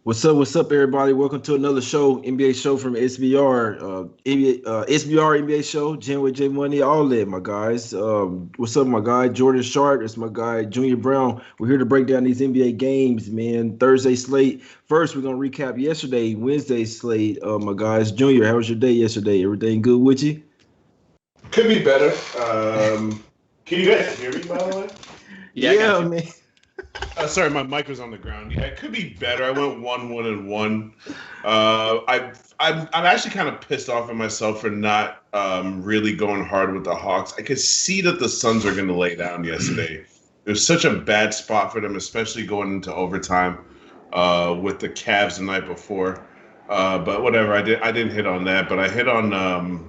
What's up, everybody? Welcome to another show, NBA show from SBR, SBR NBA show, Jen with J Money, all that, my guys. What's up, my guy Jordan Sharp? It's my guy Junior Browne. We're here to break down these NBA games, man. Thursday slate. First, we're gonna recap Wednesday slate. My guys, Junior, how was your day yesterday? Everything good with you? Could be better. Can you guys hear me, by the way? Yeah, man. Sorry, my mic was on the ground. Yeah, it could be better. I went 1-1-1. I'm actually kind of pissed off at myself for not really going hard with the Hawks. I could see that the Suns are going to lay down yesterday. It was such a bad spot for them, especially going into overtime with the Cavs the night before. But whatever, I didn't hit on that, but I hit on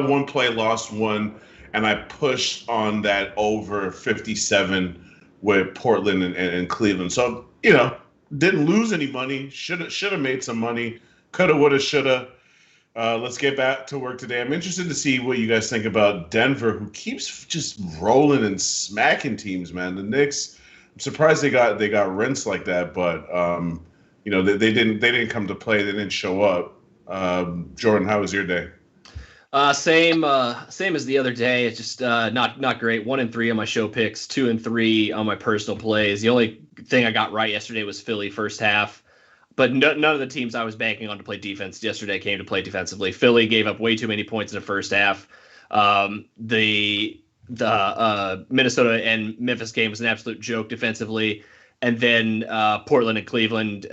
one play, lost one, and I pushed on that over 57 with Portland and Cleveland. So, didn't lose any money. Should have made some money. Coulda, woulda, shoulda. Let's get back to work today. I'm interested to see what you guys think about Denver, who keeps just rolling and smacking teams, man. The Knicks, I'm surprised they got rinsed like that, but they didn't come to play. They didn't show up. Jordan, how was your day? Same as the other day. It's just not great. 1-3 on my show picks, 2-3 on my personal plays. The only thing I got right yesterday was Philly first half, but none of the teams I was banking on to play defense yesterday came to play defensively. Philly gave up way too many points in the first half. The Minnesota and Memphis game was an absolute joke defensively. And then Portland and Cleveland.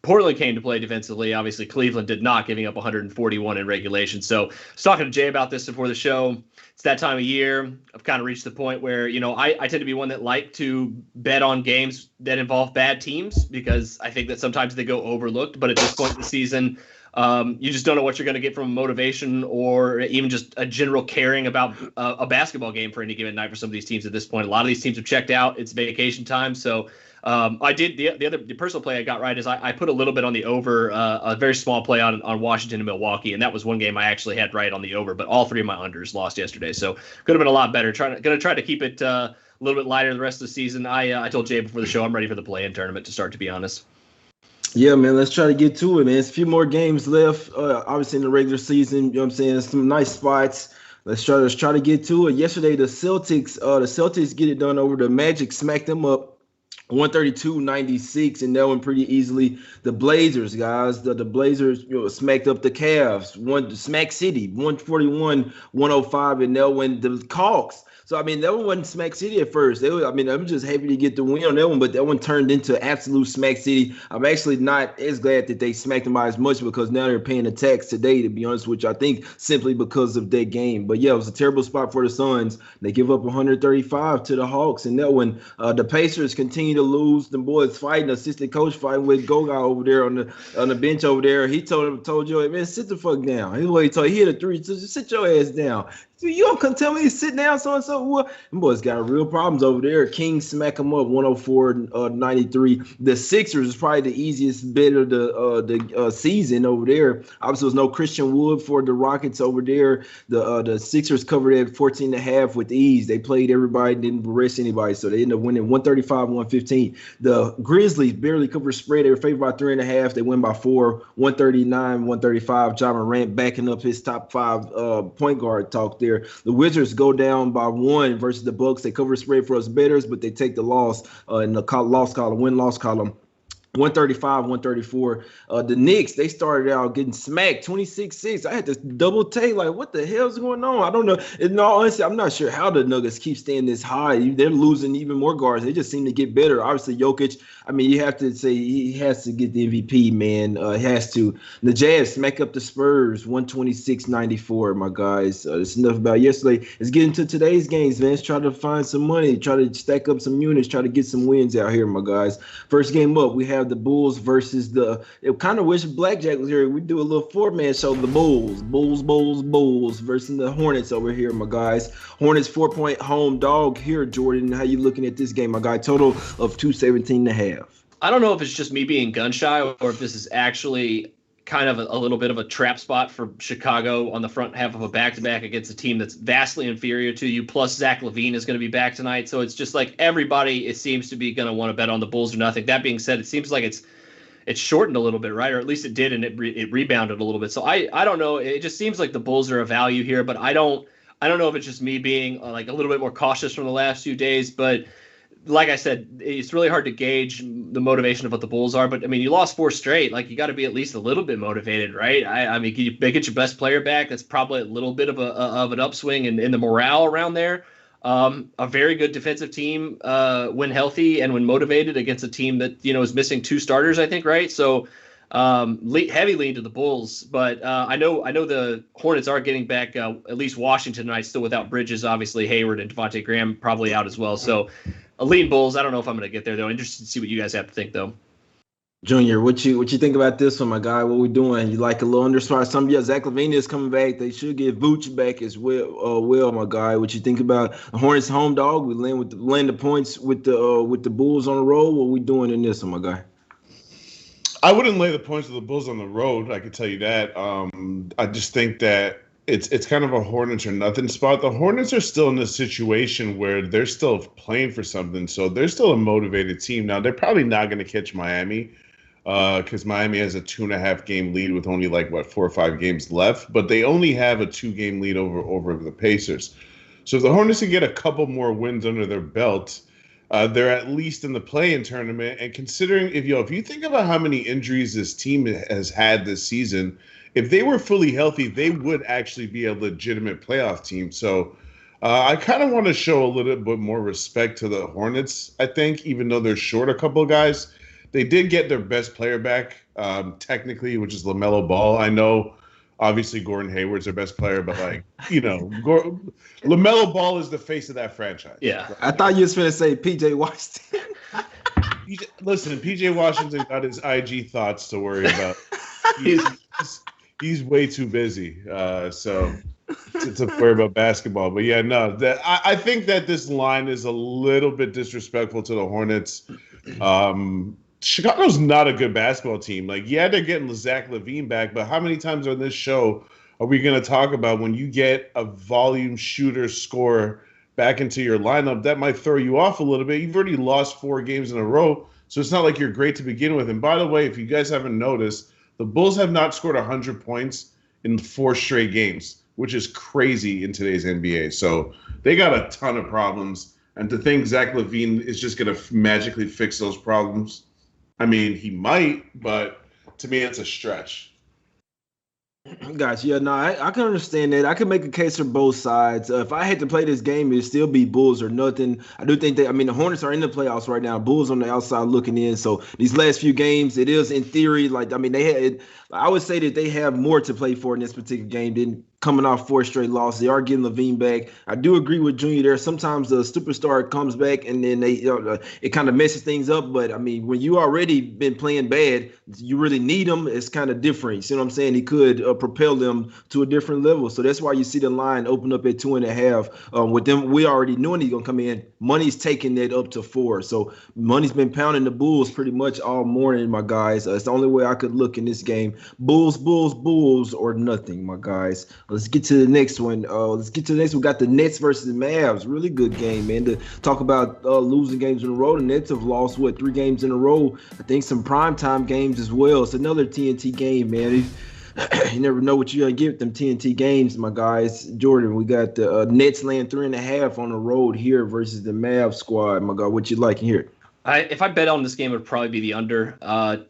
Portland came to play defensively. Obviously, Cleveland did not, giving up 141 in regulation. So I was talking to Jay about this before the show. It's that time of year. I've kind of reached the point where, I tend to be one that like to bet on games that involve bad teams because I think that sometimes they go overlooked. But at this point in the season, you just don't know what you're going to get from motivation or even just a general caring about a basketball game for any given night for some of these teams at this point. A lot of these teams have checked out. It's vacation time. So I did the personal play I got right is I put a little bit on the over, a very small play on Washington and Milwaukee. And that was one game I actually had right on the over, but all three of my unders lost yesterday. So could have been a lot better. Going to try to keep it a little bit lighter the rest of the season. I told Jay before the show, I'm ready for the play-in tournament to start, to be honest. Yeah, man, let's try to get to it, man. It's a few more games left, obviously in the regular season. You know what I'm saying? Some nice spots. Let's try to get to it. Yesterday, the Celtics get it done over the Magic, smacked them up 132-96, and that one pretty easily. The Blazers, guys, the Blazers, smacked up the Cavs, Smack City, 141-105, and that one the Hawks. So, I mean, that one wasn't Smack City at first. I'm just happy to get the win on that one, but that one turned into absolute Smack City. I'm actually not as glad that they smacked them by as much because now they're paying the tax today, to be honest with you. I think simply because of that game. But, yeah, it was a terrible spot for the Suns. They give up 135 to the Hawks, and that one, the Pacers continue to lose. The boys fighting, assistant coach fighting with Goga over there on the bench over there. He told Joey, man, sit the fuck down. He's what he told. He hit a three. So just sit your ass down. You don't come tell me to sit down, so and so. What? Them boys got real problems over there. Kings smack them up 104-93. The Sixers is probably the easiest bet of the season over there. Obviously, there's no Christian Wood for the Rockets over there. The Sixers covered at 14.5 with ease. They played everybody, didn't rest anybody, so they ended up winning 135-115. The Grizzlies barely covered spread. They were favored by 3.5. They win by 4, 139-135. Ja Morant backing up his top 5 point guard talk there. The Wizards go down by 1 versus the Bucks. They cover the spread for us bettors, but they take the loss in the win-loss column. 135-134. The Knicks, they started out getting smacked 26-6. I had to double take, like, what the hell's going on? I don't know. In all honesty, I'm not sure how the Nuggets keep staying this high. They're losing even more guards. They just seem to get better. Obviously, Jokic, I mean, you have to say he has to get the MVP, man. He has to. The Jazz smack up the Spurs 126-94, my guys. That's enough about yesterday. Let's get into today's games, man. Let's try to find some money, try to stack up some units, try to get some wins out here, my guys. First game up, we have the Bulls versus it kind of wish Blackjack was here. We do a little 4-man show. The Bulls versus the Hornets over here, my guys. Hornets 4-point home dog here, Jordan. How you looking at this game, my guy? Total of 217.5. I don't know if it's just me being gun shy or if this is actually kind of a little bit of a trap spot for Chicago on the front half of a back-to-back against a team that's vastly inferior to you. Plus, Zach LaVine is going to be back tonight. So it's just like everybody, it seems to be going to want to bet on the Bulls or nothing. That being said, it seems like it's it's shortened a little bit, right? Or at least it did, and it rebounded a little bit. So I don't know. It just seems like the Bulls are a value here, but I don't know if it's just me being like a little bit more cautious from the last few days, but like I said, it's really hard to gauge the motivation of what the Bulls are. But I mean, you lost 4 straight. Like, you got to be at least a little bit motivated, right? I mean, you get your best player back. That's probably a little bit of an upswing in the morale around there. A very good defensive team when healthy and when motivated against a team that is missing 2 starters, I think, right? So heavy lean to the Bulls, but I know the Hornets are getting back at least Washington tonight, still without Bridges, obviously Hayward and Devontae Graham probably out as well. So a lean Bulls. I don't know if I'm going to get there though. Interested to see what you guys have to think though. Junior, what you think about this one, my guy? What we doing? You like a little undersized? Zach LaVine is coming back. They should get Vooch back as well, my guy. What you think about the Hornets home dog? We land the points with the Bulls on the road. What we doing in this one, my guy? I wouldn't lay the points of the Bulls on the road. I can tell you that. I just think that it's kind of a Hornets or nothing spot. The Hornets are still in a situation where they're still playing for something, so they're still a motivated team. Now, they're probably not going to catch Miami because Miami has a 2.5 game lead with only 4 or 5 games left, but they only have a 2-game lead over the Pacers. So if the Hornets can get a couple more wins under their belt, they're at least in the play-in tournament. And considering if you think about how many injuries this team has had this season, if they were fully healthy, they would actually be a legitimate playoff team. So I kind of want to show a little bit more respect to the Hornets, I think, even though they're short a couple of guys. They did get their best player back, technically, which is LaMelo Ball. I know, obviously, Gordon Hayward's their best player, but, LaMelo Ball is the face of that franchise. Yeah. Right? I thought you was going to say P.J. Washington. Listen, P.J. Washington got his IG thoughts to worry about. He's way too busy, so to worry about basketball. But yeah, no, I think that this line is a little bit disrespectful to the Hornets. Chicago's not a good basketball team. They're getting Zach LaVine back, but how many times on this show are we going to talk about when you get a volume shooter scorer back into your lineup? That might throw you off a little bit. You've already lost 4 games in a row, so it's not like you're great to begin with. And by the way, if you guys haven't noticed, the Bulls have not scored 100 points in 4 straight games, which is crazy in today's NBA. So they got a ton of problems. And to think Zach LaVine is just going to magically fix those problems, I mean, he might, but to me, it's a stretch. Gotcha. Yeah, no, I can understand that. I can make a case for both sides. If I had to play this game, it'd still be Bulls or nothing. I do think that, the Hornets are in the playoffs right now. Bulls on the outside looking in. So these last few games, it is in theory, I would say that they have more to play for in this particular game than coming off 4 straight losses. They are getting LaVine back. I do agree with Junior there. Sometimes the superstar comes back and then it kind of messes things up. But when you already been playing bad, you really need him. It's kind of different. You see what I'm saying? He could propel them to a different level. So that's why you see the line open up at 2.5. With them, we already knew he's gonna come in. Money's taking that up to 4. So money's been pounding the Bulls pretty much all morning, my guys. It's the only way I could look in this game. Bulls or nothing, my guys. Let's get to the next one. We got the Nets versus the Mavs. Really good game, man. To talk about losing games in a row. The Nets have lost, 3 games in a row. I think some primetime games as well. It's another TNT game, man. You never know what you're going to get with them TNT games, my guys. Jordan, we got the Nets laying 3.5 on the road here versus the Mavs squad. My God, what you like here? If I bet on this game, it would probably be the under.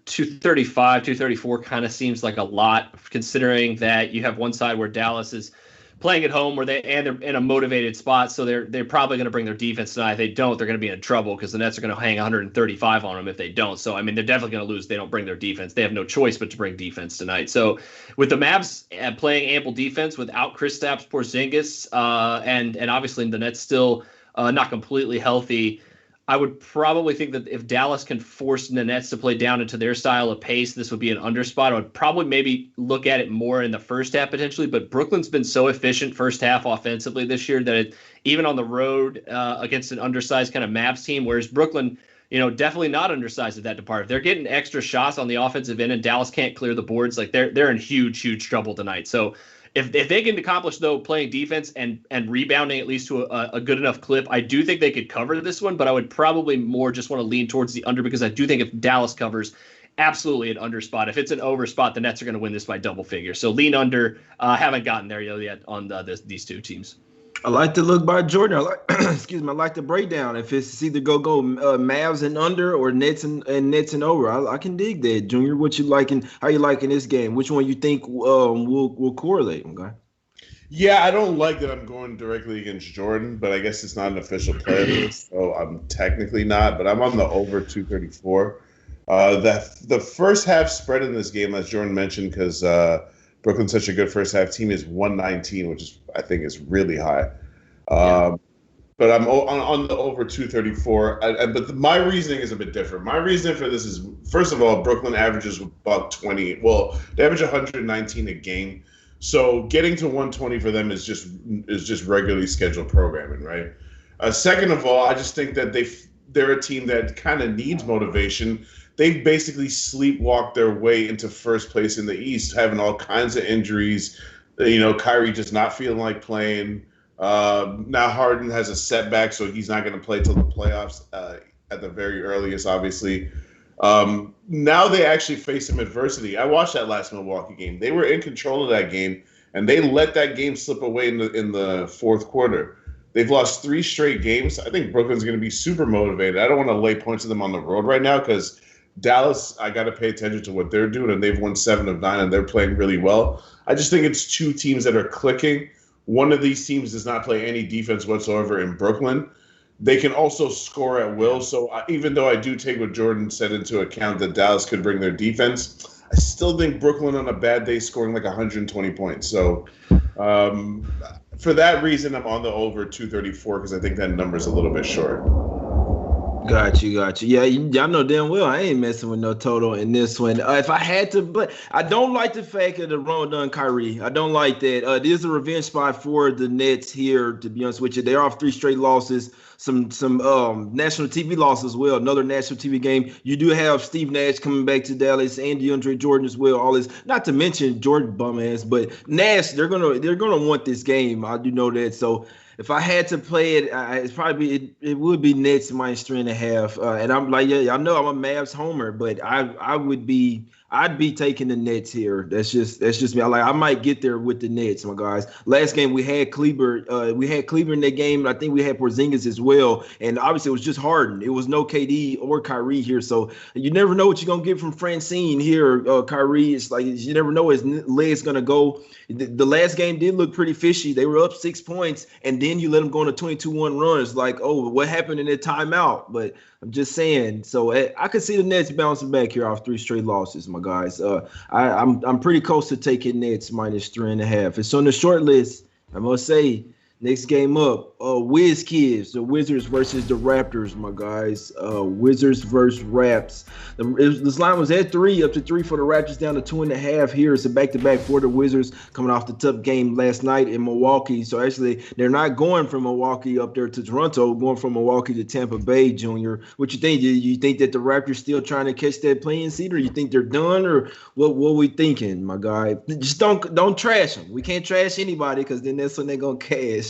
235, 234 kind of seems like a lot, considering that you have one side where Dallas is playing at home, they're in a motivated spot, so they're probably going to bring their defense tonight. If they don't, they're going to be in trouble because the Nets are going to hang 135 on them if they don't. So they're definitely going to lose. If they don't bring their defense. They have no choice but to bring defense tonight. So with the Mavs playing ample defense without Kristaps Porzingis, and obviously the Nets still not completely healthy, I would probably think that if Dallas can force the Nets to play down into their style of pace, this would be an under spot. I would probably maybe look at it more in the first half potentially, but Brooklyn's been so efficient first half offensively this year that even on the road against an undersized kind of Mavs team, whereas Brooklyn, definitely not undersized at that department. They're getting extra shots on the offensive end, and Dallas can't clear the boards. They're in huge trouble tonight. So if they can accomplish, though, playing defense and rebounding at least to a good enough clip, I do think they could cover this one, but I would probably more just want to lean towards the under because I do think if Dallas covers, absolutely an under spot. If it's an over spot, the Nets are going to win this by double figures. So lean under. Haven't gotten there yet on these two teams. I like the look by Jordan. I like, excuse me. I like the breakdown. If it's either go Mavs and under or Nets and Nets and over, I can dig that. Junior, what you liking? How you liking this game? Which one you think will correlate? Okay. Yeah, I don't like that I'm going directly against Jordan, but I guess it's not an official player list, so I'm technically not. But I'm on the over 234. The first half spread in this game, as Jordan mentioned, because Brooklyn's such a good first half team, is 119, which is I think is really high. But I'm on the over 234. But my reasoning is a bit different. My reasoning for this is, first of all, Brooklyn averages about 20. Well, they average 119 a game. So getting to 120 for them is just regularly scheduled programming, right? Second of all, I just think that they're a team that kind of needs motivation. They've basically sleepwalked their way into first place in the East, having all kinds of injuries. Kyrie just not feeling like playing. Now Harden has a setback, so he's not going to play till the playoffs at the very earliest, obviously. Now they actually face some adversity. I watched that last Milwaukee game. They were in control of that game, and they let that game slip away in the fourth quarter. They've lost 3 straight games. I think Brooklyn's going to be super motivated. I don't want to lay points to them on the road right now because Dallas, I got to pay attention to what they're doing, and they've won 7 of 9, and they're playing really well. I just think it's 2 teams that are clicking. One of these teams does not play any defense whatsoever in Brooklyn. They can also score at will. So even though I do take what Jordan said into account that Dallas could bring their defense, I still think Brooklyn on a bad day scoring like 120 points. So for that reason, I'm on the over 234 because I think that number's a little bit short. Got you. Yeah, y'all know damn well I ain't messing with no total in this one. If I had to, but I don't like the fact of the Ronda Kyrie. I don't like that. It is a revenge spot for the Nets here, to be honest with you. They're off 3 straight losses, some national TV losses as well. Another national TV game. You do have Steve Nash coming back to Dallas and DeAndre Jordan as well. All this, not to mention Jordan bum ass, but Nash. They're gonna want this game. I do know that. So if I had to play it, it would be Nets minus 3.5. And I'm like, yeah, I know I'm a Mavs homer, but I'd be taking the Nets here. That's just me. I might get there with the Nets, my guys. Last game we had Cleveland. We had Cleveland in that game. I think we had Porzingis as well. And obviously it was just Harden. It was no KD or Kyrie here. So you never know what you're gonna get from Francine here. Kyrie, it's like you never know his leg's gonna go. The last game did look pretty fishy. They were up 6 points, and then you let them go on a 22-1 run. It's like, oh, what happened in that timeout? But I'm just saying. So I could see the Nets bouncing back here off 3 straight losses, my guys. I'm pretty close to taking Nets minus 3.5. It's on the short list. I must say, next game up, Wiz Kids, the Wizards versus the Raptors, my guys. Wizards versus Raps. This line was at 3, up to 3 for the Raptors, down to 2.5 here. It's a back-to-back for the Wizards coming off the tough game last night in Milwaukee. So actually, they're not going from Milwaukee up there to Toronto, going from Milwaukee to Tampa Bay, Junior. What you think? You think that the Raptors still trying to catch that playing seat, or you think they're done, or what we thinking, my guy? Just don't trash them. We can't trash anybody because then that's when they're going to cash.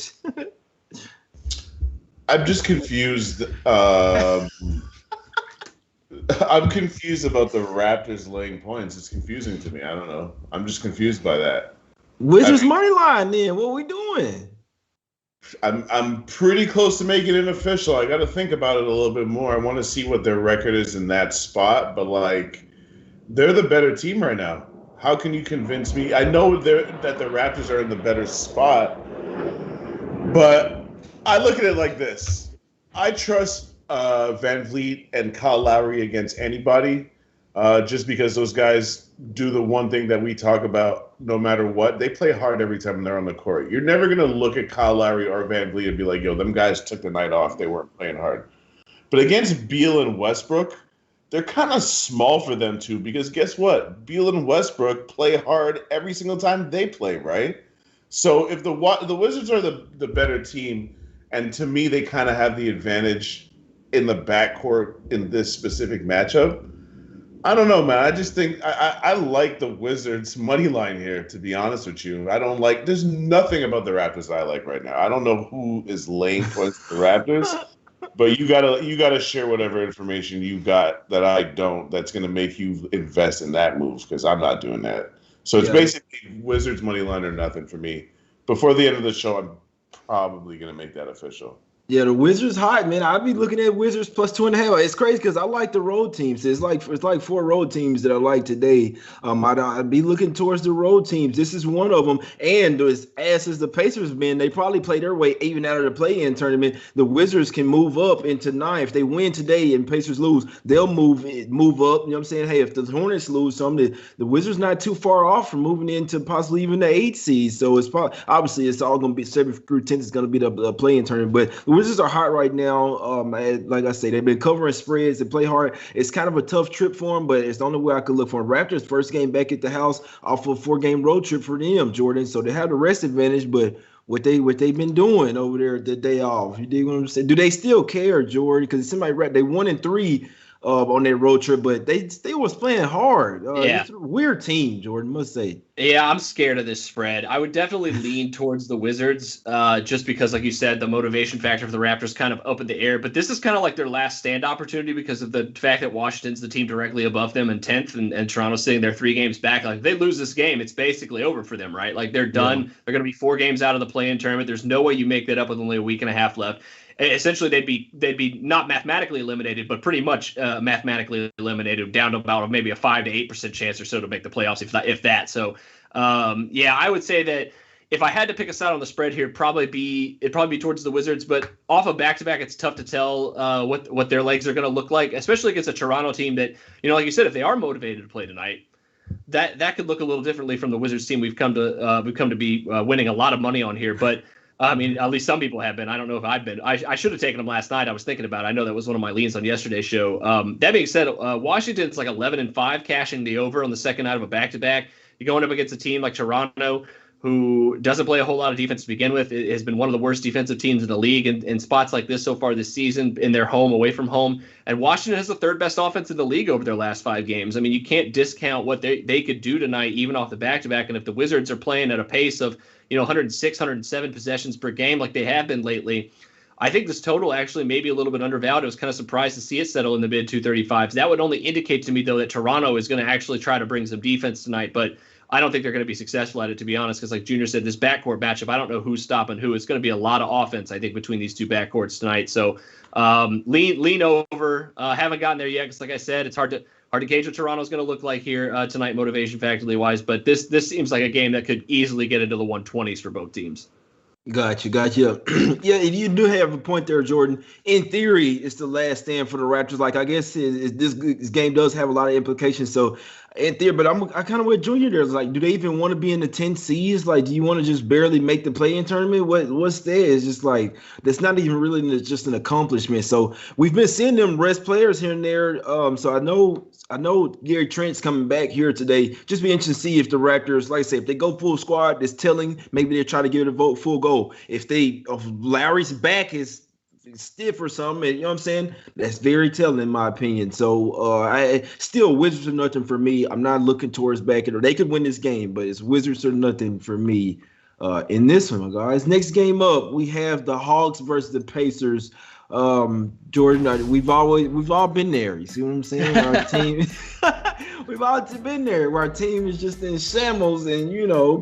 I'm just confused. I'm confused about the Raptors laying points. It's confusing to me. I don't know. I'm just confused by that. Wizards money line then. What are we doing? I'm pretty close to making it official. I got to think about it a little bit more. I want to see what their record is in that spot, but they're the better team right now. How can you convince me? I know that the Raptors are in the better spot, but I look at it like this. I trust Van Vliet and Kyle Lowry against anybody just because those guys do the one thing that we talk about no matter what. They play hard every time they're on the court. You're never going to look at Kyle Lowry or Van Vliet and be like, yo, them guys took the night off. They weren't playing hard. But against Beal and Westbrook, they're kind of small for them too because guess what? Beal and Westbrook play hard every single time they play, right? So if the Wizards are the better team, and to me they kind of have the advantage in the backcourt in this specific matchup, I don't know, man. I just think I like the Wizards money line here, to be honest with you. There's nothing about the Raptors that I like right now. I don't know who is laying points for the Raptors, But you gotta share whatever information you got that I don't. That's gonna make you invest in that move because I'm not doing that. So it's basically Wizards money line or nothing for me. Before the end of the show, I'm probably gonna make that official. Yeah, the Wizards hot, man. I'd be looking at Wizards plus 2.5. It's crazy because I like the road teams. It's like 4 road teams that I like today. I'd be looking towards the road teams. This is one of them. And as ass as the Pacers have been, they probably play their way even out of the play-in tournament. The Wizards can move up into 9. If they win today and Pacers lose, they'll move up. You know what I'm saying? Hey, if the Hornets lose something, the Wizards not too far off from moving into possibly even the 8 seed. So it's probably obviously it's all going to be 7 through 10 is going to be the play-in tournament, but the Wizards are hot right now. Like I say, they've been covering spreads. They play hard. It's kind of a tough trip for them, but it's the only way I could look for them. Raptors first game back at the house off a 4-game road trip for them, Jordan. So they have the rest advantage, but what they've been doing over there the day off. You dig what I'm saying? Do they still care, Jordan? Because it seemed like they 1-3 on their road trip, but they was playing hard. It's a weird team, Jordan, must say. Yeah, I'm scared of this spread. I would definitely lean towards the Wizards just because, like you said, the motivation factor for the Raptors kind of up in the air. But this is kind of like their last stand opportunity because of the fact that Washington's the team directly above them in 10th and Toronto's sitting there 3 games back. Like, if they lose this game, it's basically over for them, right? Like, they're done. Yeah. They're going to be 4 games out of the play-in tournament. There's no way you make that up with only a week and a half left. Essentially, they'd be not mathematically eliminated, but pretty much mathematically eliminated, down to about maybe a 5 to 8% chance or so to make the playoffs, if that. So, I would say that if I had to pick a side on the spread here, it'd probably be towards the Wizards. But off of back-to-back, it's tough to tell what their legs are going to look like, especially against a Toronto team that, like you said, if they are motivated to play tonight, that could look a little differently from the Wizards team we've come to be winning a lot of money on here, but. I mean, at least some people have been. I don't know if I've been. I should have taken them last night. I was thinking about it. I know that was one of my leans on yesterday's show. That being said, Washington's like 11-5 cashing the over on the second night of a back-to-back. You're going up against a team like Toronto, who doesn't play a whole lot of defense to begin with. It has been one of the worst defensive teams in the league in spots like this so far this season, in their home, away from home. And Washington has the 3rd best offense in the league over their last 5 games. I mean, you can't discount what they could do tonight, even off the back-to-back. And if the Wizards are playing at a pace of 106, 107 possessions per game like they have been lately, I think this total actually may be a little bit undervalued. I was kind of surprised to see it settle in the mid 235s. That would only indicate to me, though, that Toronto is going to actually try to bring some defense tonight, but I don't think they're going to be successful at it, to be honest, because like Junior said, this backcourt matchup, I don't know who's stopping who. It's going to be a lot of offense, I think, between these 2 backcourts tonight. So lean over. Haven't gotten there yet because, like I said, it's hard to gauge what Toronto's going to look like here tonight, motivation factor-wise. But this seems like a game that could easily get into the 120s for both teams. Gotcha. Yeah, you do have a point there, Jordan. In theory, it's the last stand for the Raptors. Like, I guess this game does have a lot of implications. So, in theory, but I kind of with Junior there. Like, do they even want to be in the 10 seeds? Like, do you want to just barely make the play-in tournament? What's there? It's just like, that's not even really just an accomplishment. So, we've been seeing them rest players here and there. So, I know Gary Trent's coming back here today. Just be interested to see if the Raptors, like I say, if they go full squad, it's telling. Maybe they're trying to give it a vote full go. If Lowry's back is stiff or something, you know what I'm saying? That's very telling in my opinion. So I still Wizards or nothing for me. I'm not looking towards back or they could win this game, but it's Wizards or nothing for me in this one, guys. Next game up, we have the Hawks versus the Pacers. Jordan, we've all been there. You see what I'm saying? Our team, we've all been there. Where our team is just in shambles, and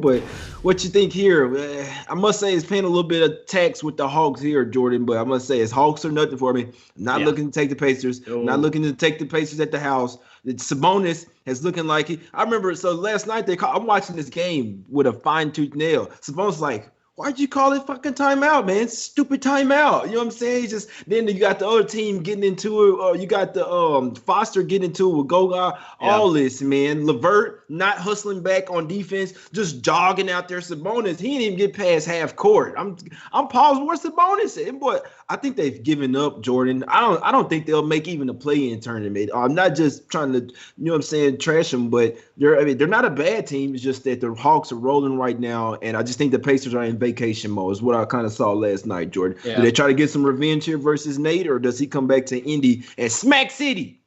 But what you think here? I must say it's paying a little bit of tax with the Hawks here, Jordan. But I must say it's Hawks or nothing for me. I'm not looking to take the Pacers. Not looking to take the Pacers at the house. Sabonis is looking like it. I remember. So last night I'm watching this game with a fine-tooth nail. Sabonis like, why'd you call it fucking timeout, man? Stupid timeout. You know what I'm saying? Then you got the other team getting into it. You got the Foster getting into it with Goga. All this, man. LeVert not hustling back on defense, just jogging out there. Sabonis, he didn't even get past half court. I'm paused. Where's Sabonis at? Boy, I think they've given up, Jordan. I don't think they'll make even a play-in tournament. I'm not just trying to, trash them, but they're not a bad team. It's just that the Hawks are rolling right now, and I just think the Pacers are in vacation mode is what I kind of saw last night, Jordan. Yeah. Do they try to get some revenge here versus Nate, or does he come back to Indy and smack City?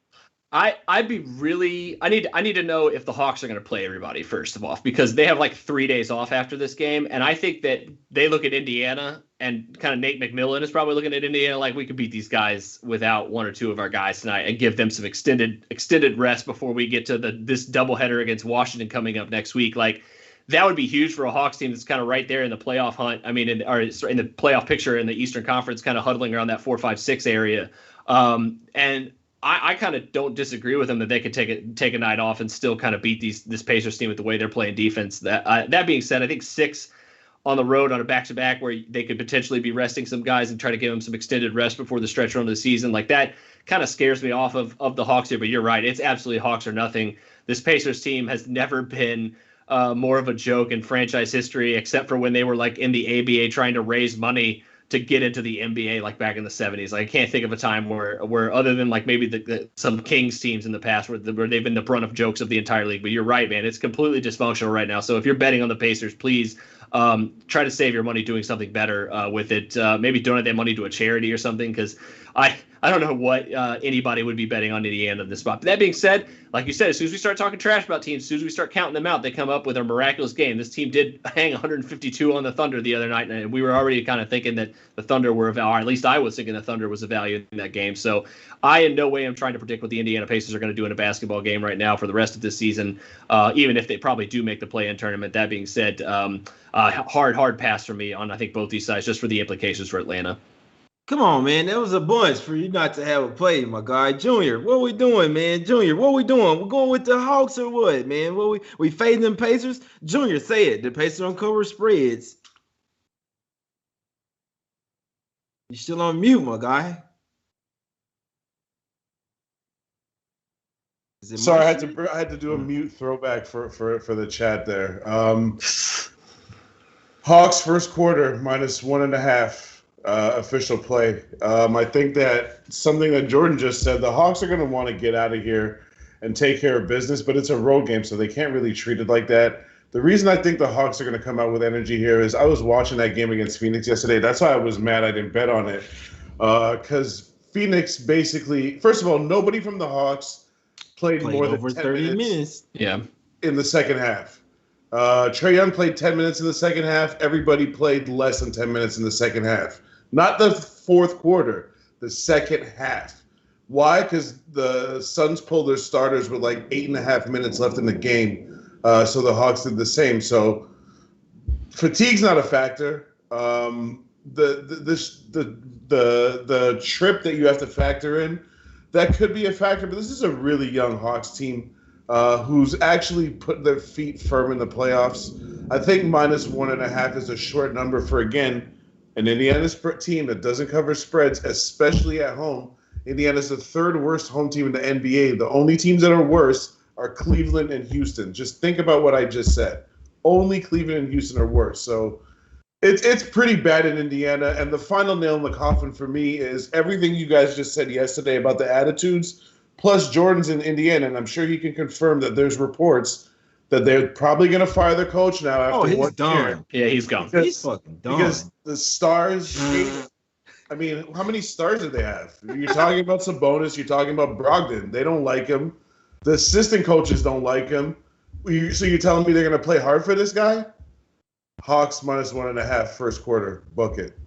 I'd be really I need to know if the Hawks are going to play everybody first of all, because they have like 3 days off after this game, and I think that they look at Indiana and kind of Nate McMillan is probably looking at Indiana like we could beat these guys without one or two of our guys tonight and give them some extended rest before we get to this doubleheader against Washington coming up next week. Like that would be huge for a Hawks team that's kind of right there in the playoff hunt. I mean, in the playoff picture in the Eastern Conference, kind of huddling around that 4, 5, 6 area, and I kind of don't disagree with them that they could take a night off and still kind of beat this Pacers team with the way they're playing defense. That being said, I think 6 on the road on a back-to-back where they could potentially be resting some guys and try to give them some extended rest before the stretch run of the season, like that kind of scares me off of the Hawks here. But you're right, it's absolutely Hawks or nothing. This Pacers team has never been more of a joke in franchise history, except for when they were like in the ABA trying to raise money to get into the NBA, like back in the 70s. Like I can't think of a time where other than like maybe some Kings teams in the past where they've been the brunt of jokes of the entire league. But you're right, man. It's completely dysfunctional right now. So if you're betting on the Pacers, please try to save your money doing something better with it. Maybe donate that money to a charity or something, because I don't know what anybody would be betting on Indiana in this spot. But that being said, like you said, as soon as we start talking trash about teams, as soon as we start counting them out, they come up with a miraculous game. This team did hang 152 on the Thunder the other night, and we were already kind of thinking that the Thunder were, or at least I was thinking the Thunder was a value in that game. So I in no way am trying to predict what the Indiana Pacers are going to do in a basketball game right now for the rest of this season, even if they probably do make the play-in tournament. That being said, hard pass for me on I think both these sides just for the implications for Atlanta. Come on, man. That was a bunch for you not to have a play, my guy. Junior, what we doing, man? Junior, what we doing? We're going with the Hawks or what, man? What we fading them Pacers? Junior, say it. The Pacers don't cover spreads. You still on mute, my guy. Sorry, I had to do a mute throwback for the chat there. Hawks first quarter -1.5. Official play. I think that something that Jordan just said, the Hawks are going to want to get out of here and take care of business, but it's a road game, so they can't really treat it like that. The reason I think the Hawks are going to come out with energy here is I was watching that game against Phoenix yesterday. That's why I was mad I didn't bet on it, because Phoenix basically, first of all, nobody from the Hawks played more than 30 minutes in the second half. Trae Young played 10 minutes in the second half. Everybody played less than 10 minutes in the second half. Not the fourth quarter, the second half. Why? Because the Suns pulled their starters with like 8.5 minutes left in the game. So the Hawks did the same. So fatigue's not a factor. The trip that you have to factor in, that could be a factor. But this is a really young Hawks team who's actually put their feet firm in the playoffs. I think -1.5 is a short number for, again, an Indiana team that doesn't cover spreads, especially at home. Indiana's the third worst home team in the NBA. The only teams that are worse are Cleveland and Houston. Just think about what I just said. Only Cleveland and Houston are worse. So it's pretty bad in Indiana. And the final nail in the coffin for me is everything you guys just said yesterday about the attitudes, plus Jordan's in Indiana. And I'm sure he can confirm that there's reports that they're probably going to fire their coach now after he's done. Yeah, he's gone. He's fucking done. Because the Stars, I mean, how many stars do they have? You're talking about Sabonis. You're talking about Brogdon. They don't like him. The assistant coaches don't like him. So you're telling me they're going to play hard for this guy? Hawks -1.5 first quarter. Book it.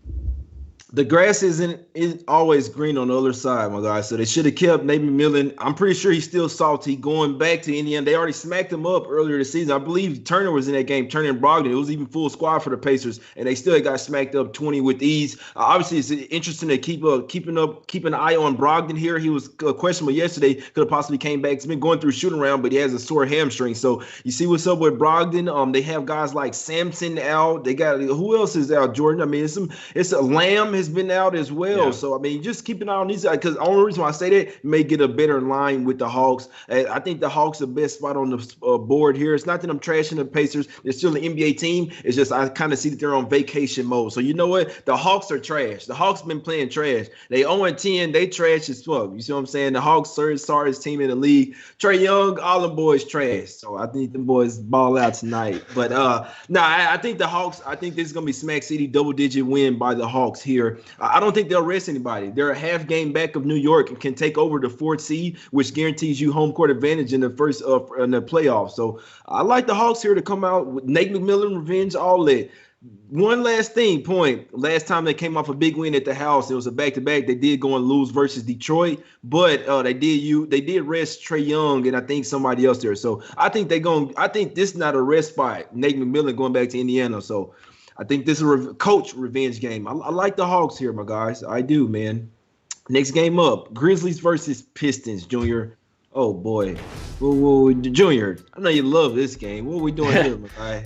The grass isn't always green on the other side, my guy. So they should have kept Nate McMillan. I'm pretty sure he's still salty going back to Indiana. They already smacked him up earlier this season. I believe Turner was in that game, Turner and Brogdon. It was even full squad for the Pacers, and they still got smacked up 20 with ease. Obviously, it's interesting to keep an eye on Brogdon here. He was questionable yesterday. Could have possibly came back. He's been going through shooting around, but he has a sore hamstring. So you see what's up with Brogdon. They have guys like Sampson out. They got who else is out? Jordan. I mean, it's a Lamb has been out as well. Yeah. So, I mean, just keep an eye on these guys, because the only reason why I say that, you may get a better line with the Hawks. I think the Hawks are the best spot on the board here. It's not that I'm trashing the Pacers. They're still an NBA team. It's just I kind of see that they're on vacation mode. So, you know what? The Hawks are trash. The Hawks been playing trash. They 0-10. They trash as fuck. You see what I'm saying? The Hawks are the sorriest team in the league. Trae Young, all them boys trash. So, I think them boys ball out tonight. But, I think the Hawks, I think this is going to be Smack City double-digit win by the Hawks here. where I don't think they'll rest anybody. They're a half game back of New York and can take over the fourth seed, which guarantees you home court advantage in the first in the playoffs. So I like the Hawks here to come out with Nate McMillan revenge, all that. One last point. Last time they came off a big win at the house, it was a back-to-back. They did go and lose versus Detroit, but they did rest Trae Young and I think somebody else there. So I think this is not a rest spot. Nate McMillan going back to Indiana. So I think this is a coach revenge game. I like the Hawks here, my guys. I do, man. Next game up, Grizzlies versus Pistons, Junior. Oh boy, whoa, Junior. I know you love this game. What are we doing here, my guy?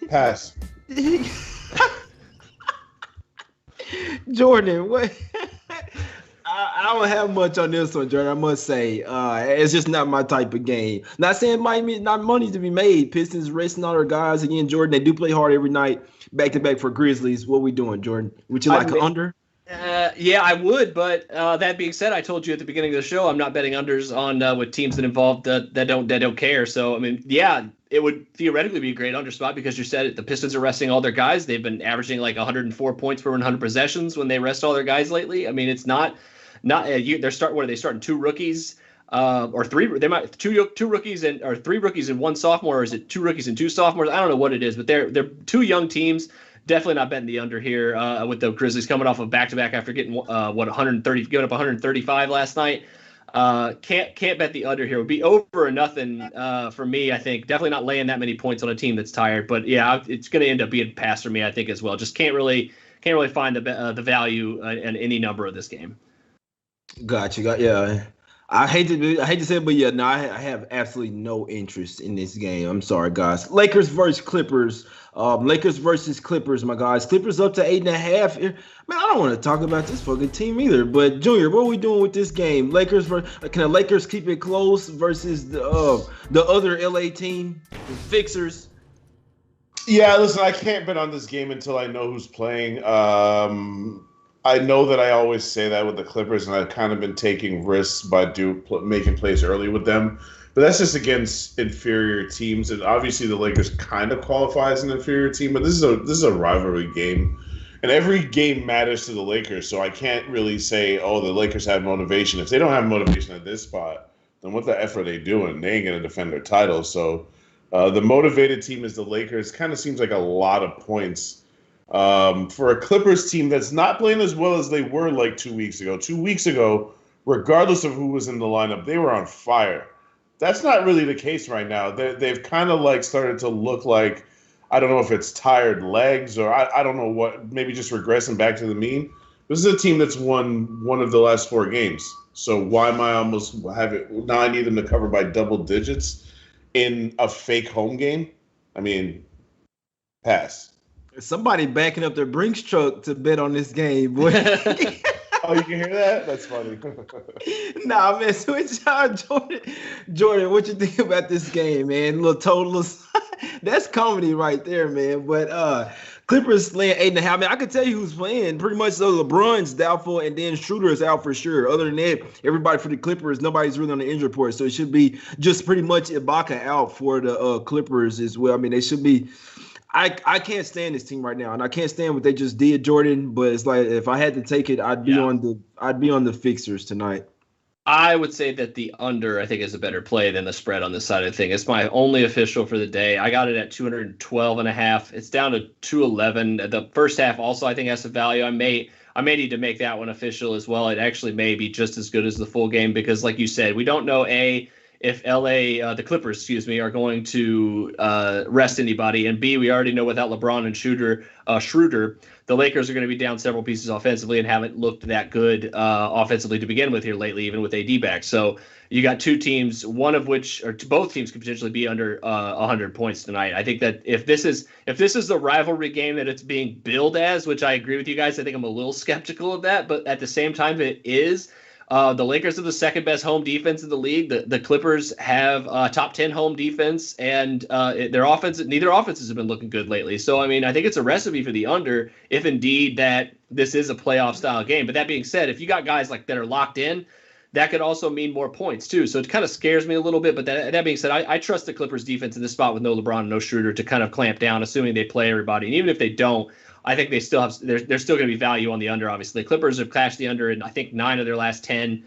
Pass. Jordan, what? I don't have much on this one, Jordan. I must say, it's just not my type of game. Not saying Miami, not money to be made. Pistons racing all their guys again, Jordan. They do play hard every night, back to back for Grizzlies. What we doing, Jordan? Would you like an under? Yeah, I would. But that being said, I told you at the beginning of the show, I'm not betting unders on with teams that involve that don't care. So I mean, yeah. It would theoretically be a great under spot because you said it. The Pistons are resting all their guys. They've been averaging like 104 points per 100 possessions when they rest all their guys lately. I mean, it's not. They're starting two rookies or three. They might two rookies or three rookies and one sophomore. Or is it two rookies and two sophomores? I don't know what it is, but they're two young teams. Definitely not betting the under here with the Grizzlies coming off of back-to-back after getting 130, giving up 135 last night. Can't bet the under here. It would be over or nothing for me. I think definitely not laying that many points on a team that's tired. But yeah, it's going to end up being pass for me. I think as well. Just can't really find the value in any number of this game. Gotcha. Yeah. I hate to say it, but yeah, no, I have absolutely no interest in this game. I'm sorry, guys. Lakers versus Clippers. Lakers versus Clippers, my guys. Clippers up to 8.5. Man, I don't want to talk about this fucking team either. But Junior, what are we doing with this game? Can the Lakers keep it close versus the other LA team, the Fixers? Yeah, listen, I can't bet on this game until I know who's playing. I know that I always say that with the Clippers, and I've kind of been taking risks by making plays early with them. But that's just against inferior teams, and obviously the Lakers kind of qualify as an inferior team. But this is a rivalry game, and every game matters to the Lakers. So I can't really say, oh, the Lakers have motivation. If they don't have motivation at this spot, then what the F are they doing? They ain't gonna defend their title. So the motivated team is the Lakers. Kind of seems like a lot of points. For a Clippers team that's not playing as well as they were like 2 weeks ago. 2 weeks ago, regardless of who was in the lineup, they were on fire. That's not really the case right now. They've kind of like started to look like, I don't know if it's tired legs or I don't know what, maybe just regressing back to the mean. This is a team that's won one of the last 4 games. So why am I almost have it? Now I need them to cover by double digits in a fake home game. I mean, pass. Somebody backing up their Brinks truck to bet on this game, boy. Oh, you can hear that? That's funny. Nah, man. So it's Jordan, what you think about this game, man? Little totals. That's comedy right there, man. But Clippers playing 8.5. Man, I can tell you who's playing. Pretty much so LeBron's doubtful, and then Schroeder is out for sure. Other than that, everybody for the Clippers, nobody's really on the injury report. So it should be just pretty much Ibaka out for the Clippers as well. I mean, they should be. I can't stand this team right now, and I can't stand what they just did, Jordan. But it's like if I had to take it, I'd be on the Fixers tonight. I would say that the under, I think, is a better play than the spread on this side of the thing. It's my only official for the day. I got it at 212.5. It's down to 211. The first half also, I think, has some value. I may need to make that one official as well. It actually may be just as good as the full game because, like you said, we don't know if the Clippers, are going to rest anybody, and B, we already know without LeBron and Schroeder, the Lakers are going to be down several pieces offensively and haven't looked that good offensively to begin with here lately, even with AD back. So you got two teams, both teams could potentially be under 100 points tonight. I think that if this is the rivalry game that it's being billed as, which I agree with you guys, I think I'm a little skeptical of that, but at the same time, it is. The Lakers are the second best home defense in the league. The Clippers have top 10 home defense, and neither offenses have been looking good lately. So, I mean, I think it's a recipe for the under if indeed that this is a playoff style game. But that being said, if you got guys like that are locked in, that could also mean more points too. So it kind of scares me a little bit. But that being said, I trust the Clippers defense in this spot with no LeBron and no Schroeder to kind of clamp down, assuming they play everybody. And even if they don't, I think they still have there's still going to be value on the under. Obviously, the Clippers have cashed the under in I think 9 of their last 10,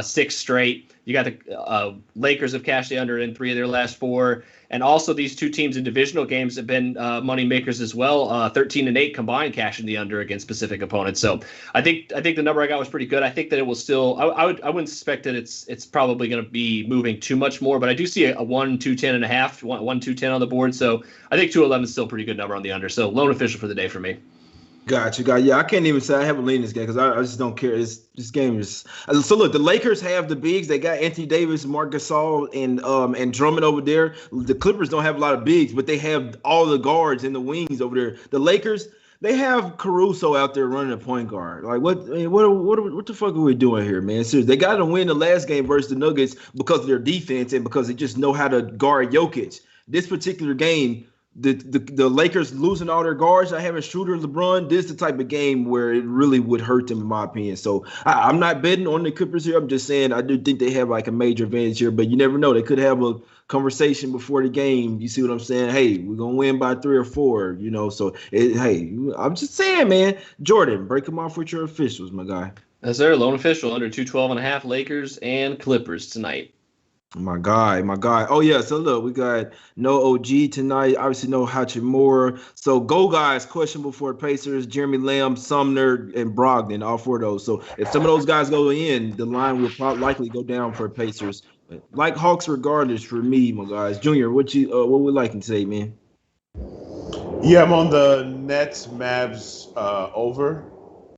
6 straight. You got the Lakers have cashed the under in 3 of their last 4, and also these two teams in divisional games have been money makers as well. 13-8 combined cashing the under against specific opponents. So I think the number I got was pretty good. I think that it will still. I wouldn't suspect that it's probably going to be moving too much more, but I do see a 1-2-10.5, 1-2-10 on the board. So I think 211 is still a pretty good number on the under. So lone official for the day for me. Gotcha. Yeah, I can't even say I haven't leaned this game because I just don't care. This game is so. Look, the Lakers have the bigs. They got Anthony Davis, Marc Gasol, and Drummond over there. The Clippers don't have a lot of bigs, but they have all the guards and the wings over there. The Lakers, they have Caruso out there running a point guard. Like what the fuck are we doing here, man? Seriously, they got to win the last game versus the Nuggets because of their defense and because they just know how to guard Jokic. This particular game, the Lakers losing all their guards, not having Shooter, LeBron, this is the type of game where it really would hurt them, in my opinion. So I'm not betting on the Clippers here. I'm just saying I do think they have like a major advantage here, but you never know. They could have a conversation before the game. You see what I'm saying? Hey, we're going to win by 3 or 4, So, hey, I'm just saying, man. Jordan, break them off with your officials, my guy. That's their lone official under 212.5 Lakers and Clippers tonight. My guy. Oh, yeah. So, look, we got no OG tonight. Obviously, no Hachimura. So, go guys, questionable for the Pacers, Jeremy Lamb, Sumner, and Brogdon, all 4 of those. So, if some of those guys go in, the line will probably likely go down for the Pacers. Like Hawks regardless for me, my guys. Junior, what we liking today, man? Yeah, I'm on the Nets Mavs over.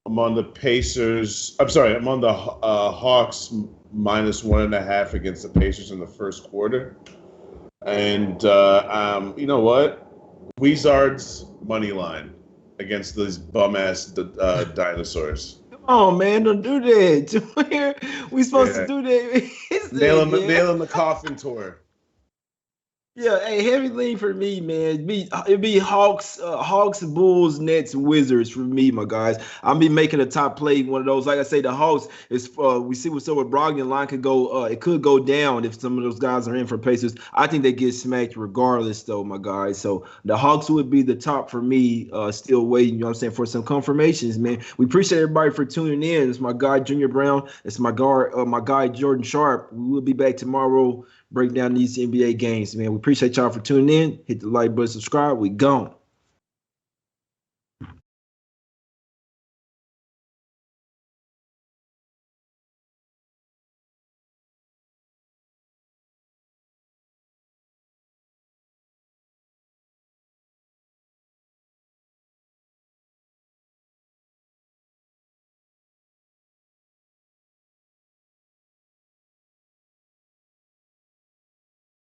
I'm on the Pacers. I'm sorry, I'm on the Hawks -1.5 against the Pacers in the first quarter. And you know what? Wizards money line against these bum ass dinosaurs. Come on, man, don't do that. We supposed to do that. Nail him the coffin tour. Yeah, hey, heavy lean for me, man. It'd be Hawks, Bulls, Nets, Wizards for me, my guys. I'll be making a top play, one of those. Like I say, the Hawks is. We see what's up with Brogdon. Line could go. It could go down if some of those guys are in for Pacers. I think they get smacked regardless, though, my guys. So the Hawks would be the top for me. Still waiting, for some confirmations, man. We appreciate everybody for tuning in. It's my guy Junior Browne. It's my guy Jordan Sharp. We will be back tomorrow. Break down these NBA games, man. We appreciate y'all for tuning in. Hit the like button, subscribe. We gone.